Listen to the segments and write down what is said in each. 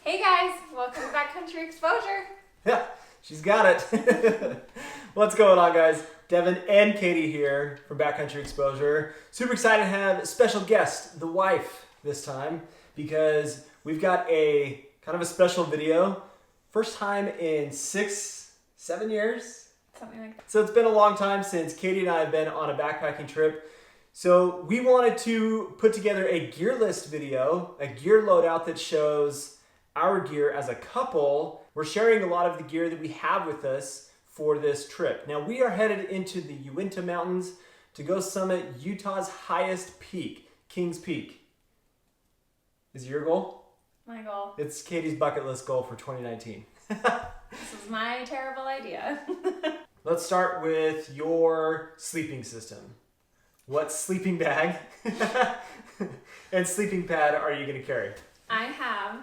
Hey guys, welcome to Backcountry Exposure. Yeah, she's got it. What's going on, guys? Devin and Katie here from Backcountry Exposure. Super excited to have a special guest, the wife, this time, because we've got a kind of a special video. First time in 6-7 years. Something like that. So it's been a long time since Katie and I have been on a backpacking trip. So we wanted to put together a gear list video, a gear loadout that shows our gear as a couple. We're sharing a lot of the gear that we have with us for this trip. Now we are headed into the Uinta Mountains to go summit Utah's highest peak, Kings Peak. Is it your goal? My goal. It's Katie's bucket list goal for 2019. This is my terrible idea. Let's start with your sleeping system. What sleeping bag and sleeping pad are you going to carry? I have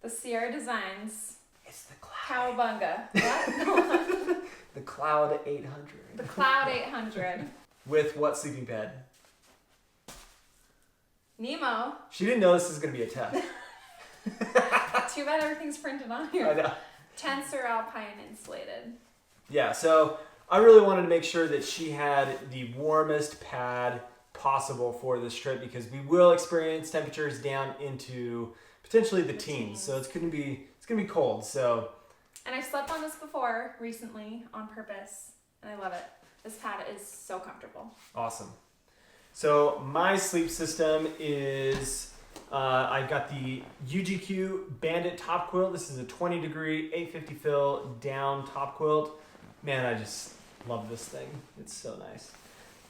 the Sierra Designs It's the Cloud. Cowabunga. What? The Cloud 800. The Cloud 800. With what sleeping pad? Nemo. She didn't know this was going to be a test. Too bad everything's printed on I here. know. Tensor Alpine insulated. Yeah, so I really wanted to make sure that she had the warmest pad possible for this trip because we will experience temperatures down into potentially the teens. So it's gonna be cold. So And I've slept on this before recently on purpose, and I love it. This pad is so comfortable. awesome. So my sleep system is I got the UGQ Bandit top quilt. This is a 20 degree 850 fill down top quilt. Man, I just love this thing. It's so nice.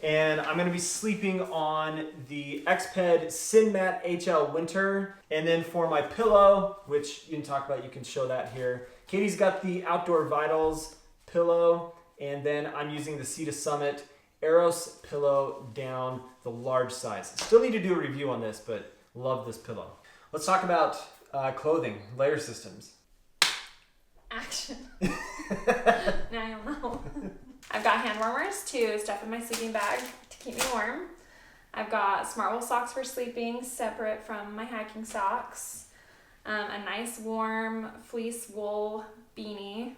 And I'm going to be sleeping on the Xped Sinmat HL Winter. And then for my pillow, which you can talk about, you can show that here. Katie's got the Outdoor Vitals pillow. And then I'm using the Sea to Summit Eros pillow down the large size. Still need to do a review on this, but love this pillow. Let's talk about clothing, layer systems. Action. Now you'll know. I've got hand warmers to stuff in my sleeping bag to keep me warm. I've got Smartwool socks for sleeping, separate from my hiking socks. A nice warm fleece wool beanie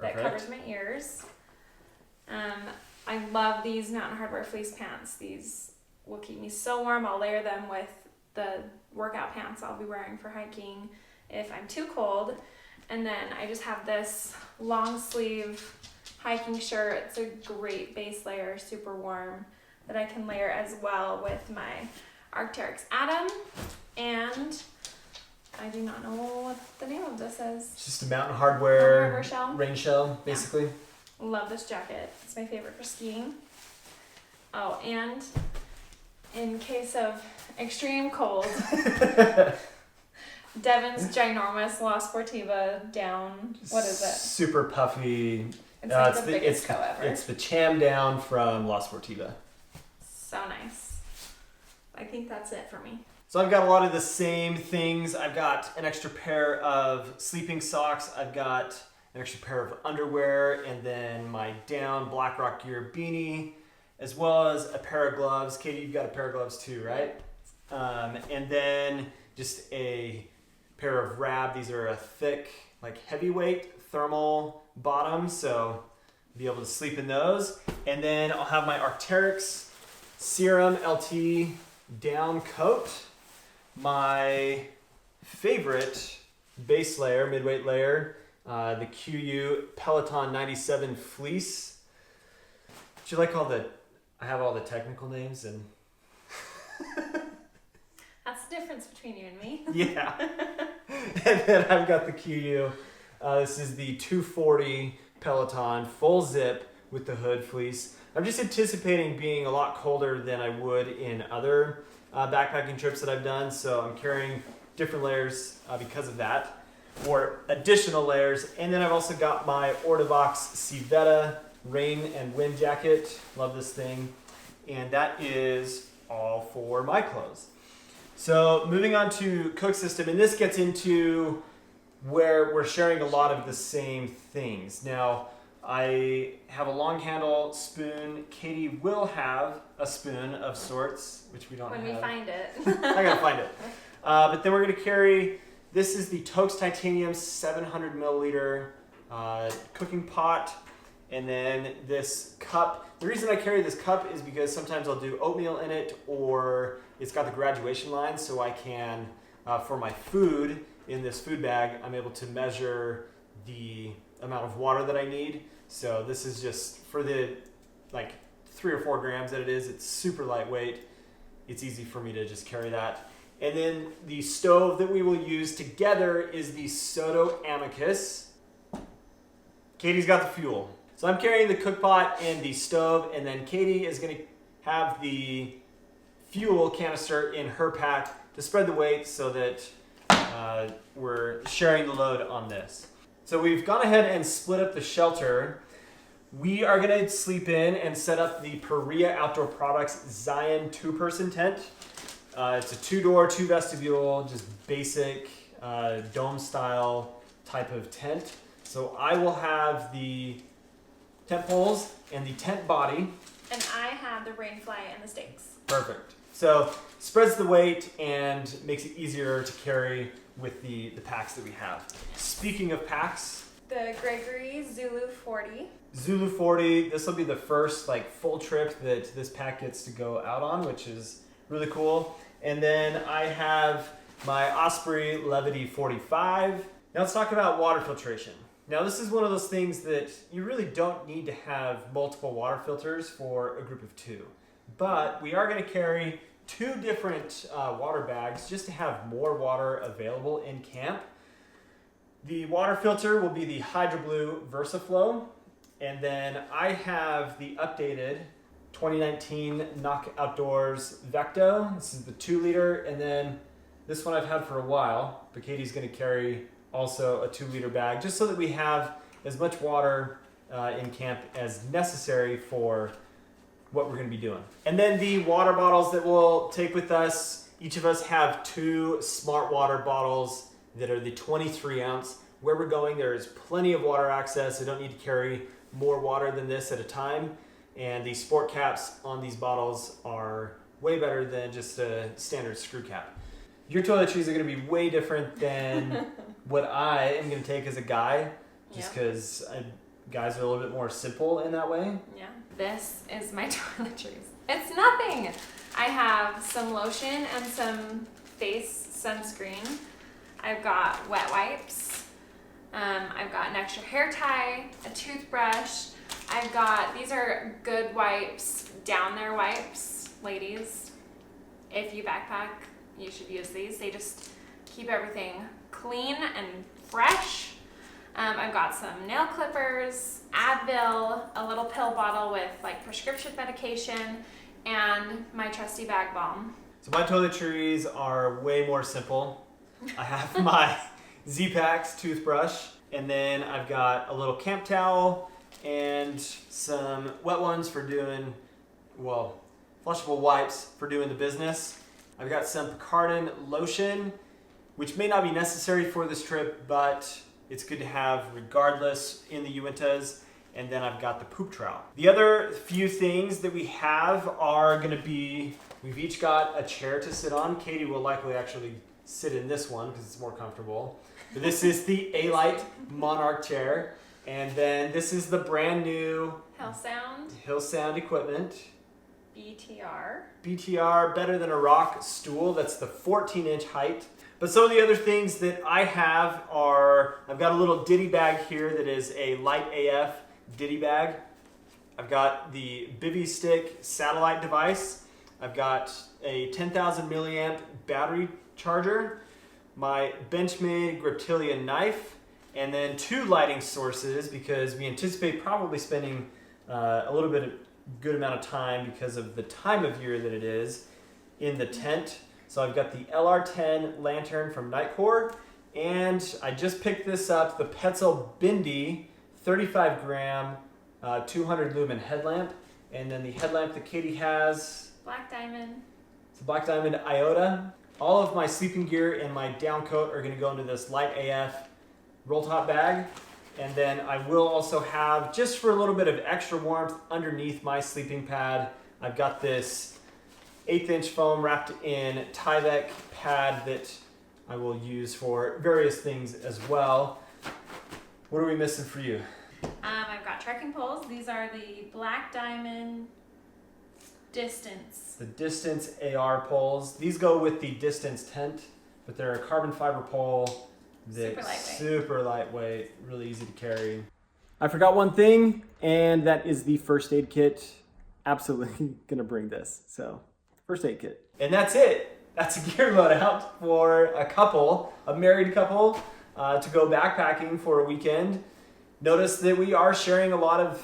that covers my ears. I love these Mountain Hardwear fleece pants. These will keep me so warm. I'll layer them with the workout pants I'll be wearing for hiking if I'm too cold. And then I just have this long sleeve hiking shirt. It's a great base layer, super warm, that I can layer as well with my Arc'teryx Atom. And I do not know what the name of this is. It's just a Mountain Hardwear, Mountain Hardwear shell. rain shell, basically. Yeah. Love this jacket. It's my favorite for skiing. Oh, and in case of extreme cold, Devin's ginormous La Sportiva down. What is it? Super puffy. It's like the biggest coat ever. It's the Cham Down from La Sportiva. So nice. I think that's it for me. So I've got a lot of the same things. I've got an extra pair of sleeping socks. I've got an extra pair of underwear, and then my down Black Rock Gear beanie, as well as a pair of gloves. Katie, you've got a pair of gloves too, right? And then just a pair of Rab. These are a thick, like heavyweight thermal bottoms, so I'll be able to sleep in those. And then I'll have my Arc'teryx Serum LT down coat, my favorite base layer, midweight layer, the QU Peloton 97 fleece. Do you like I have all the technical names and That's the difference between you and me. yeah. And then I've got the QU. This is the 240 Peloton full zip with the hood fleece. I'm just anticipating being a lot colder than I would in other backpacking trips that I've done. So I'm carrying different layers because of that, or additional layers. And then I've also got my Ortovox Civetta rain and wind jacket. Love this thing. And that is all for my clothes. So moving on to cook system, and this gets into where we're sharing a lot of the same things. Now, I have a long handle spoon. Katie will have a spoon of sorts, which we don't have. When we find it. I gotta find it. But then we're gonna carry This is the Toaks Titanium 700 milliliter cooking pot. And then this cup. The reason I carry this cup is because sometimes I'll do oatmeal in it, or it's got the graduation line, so I can, for my food in this food bag, I'm able to measure the amount of water that I need. So this is just for the 3 or 4 grams that it is. It's super lightweight. It's easy for me to just carry that. And then the stove that we will use together is the Soto Amicus. Katie's got the fuel. So I'm carrying the cook pot and the stove, and then Katie is going to have the fuel canister in her pack to spread the weight so that we're sharing the load on this. So we've gone ahead and split up the shelter. We are going to sleep in and set up the Perea Outdoor Products Zion 2-person tent. It's a 2-door, 2-vestibule, just basic dome-style type of tent. So I will have the tent poles and the tent body. And I have the rain fly and the stakes. Perfect. So spreads the weight and makes it easier to carry with the packs that we have. Speaking of packs, The Gregory Zulu 40. Zulu 40, this will be the first full trip that this pack gets to go out on, which is really cool. And then I have my Osprey Levity 45. Now let's talk about water filtration. Now this is one of those things that you really don't need to have multiple water filters for a group of 2. But we are going to carry 2 different water bags just to have more water available in camp. The water filter will be the Hydro Blue VersaFlow. And then I have the updated 2019 Knock Outdoors Vecto. This is the 2-liter. And then this one I've had for a while, but Katie's going to carry also a 2-liter bag, just so that we have as much water in camp as necessary for what we're going to be doing. And then the water bottles that we'll take with us, each of us have 2 smart water bottles that are the 23 ounce. Where we're going, there is plenty of water access. I don't need to carry more water than this at a time. And the sport caps on these bottles are way better than just a standard screw cap. Your toiletries are going to be way different than what I am going to take as a guy, just because guys are a little bit more simple in that way. Yeah. This is my toiletries. It's nothing. I have some lotion and some face sunscreen. I've got wet wipes. I've got an extra hair tie, a toothbrush. These are good wipes, down there wipes. Ladies, if you backpack, you should use these. They just keep everything clean and fresh. I've got some nail clippers, Advil, a little pill bottle with prescription medication, and my trusty bag balm. So my toiletries are way more simple. I have my Z-Packs toothbrush, and then I've got a little camp towel and some wet ones for doing, flushable wipes for doing the business. I've got some Picardin lotion, which may not be necessary for this trip, but it's good to have regardless in the Uintas. And then I've got the poop trowel. The other few things that we have are going to be, we've each got a chair to sit on. Katie will likely actually sit in this one because it's more comfortable. But this is the A-Lite Monarch chair. And then this is the brand new Hillsound equipment. BTR, better than a rock stool. That's the 14-inch height. But some of the other things that I have are, I've got a little ditty bag here that is a Light AF ditty bag. I've got the Bivy Stick satellite device. I've got a 10,000 milliamp battery charger, my Benchmade Griptilian knife, and then 2 lighting sources because we anticipate probably spending a little bit of good amount of time because of the time of year that it is in the tent. So I've got the LR10 lantern from Nightcore, and I just picked this up, the Petzl Bindi 35 gram 200 lumen headlamp, and then the headlamp that Katie has, Black Diamond. it's a Black Diamond Iota. All of my sleeping gear and my down coat are going to go into this Light AF roll top bag. And then I will also have, just for a little bit of extra warmth underneath my sleeping pad, I've got this 1/8 inch foam wrapped in Tyvek pad that I will use for various things as well. What are we missing for you? I've got trekking poles. These are the Black Diamond Distance. The Distance AR poles. These go with the Distance tent, but they're a carbon fiber pole that's super lightweight, really easy to carry. I forgot one thing, and that is the first aid kit. Absolutely gonna bring this. So, first aid kit. And that's it. That's a gear load out for a couple, a married couple, to go backpacking for a weekend. Notice that we are sharing a lot of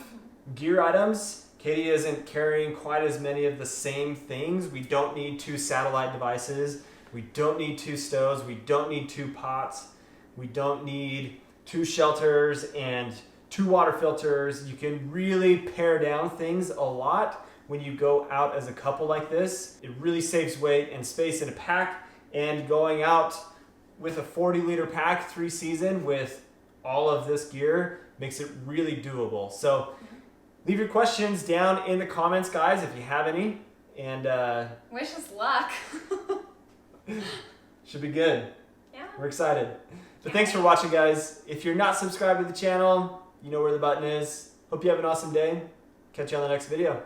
gear items. Katie isn't carrying quite as many of the same things. We don't need 2 satellite devices. We don't need 2 stoves. We don't need 2 pots. We don't need 2 shelters and 2 water filters. You can really pare down things a lot when you go out as a couple like this. It really saves weight and space in a pack, and going out with a 40-liter pack 3 season with all of this gear makes it really doable. So leave your questions down in the comments, guys, if you have any. And wish us luck. should be good. Yeah. We're excited. But thanks for watching, guys. If you're not subscribed to the channel, you know where the button is. Hope you have an awesome day. Catch you on the next video.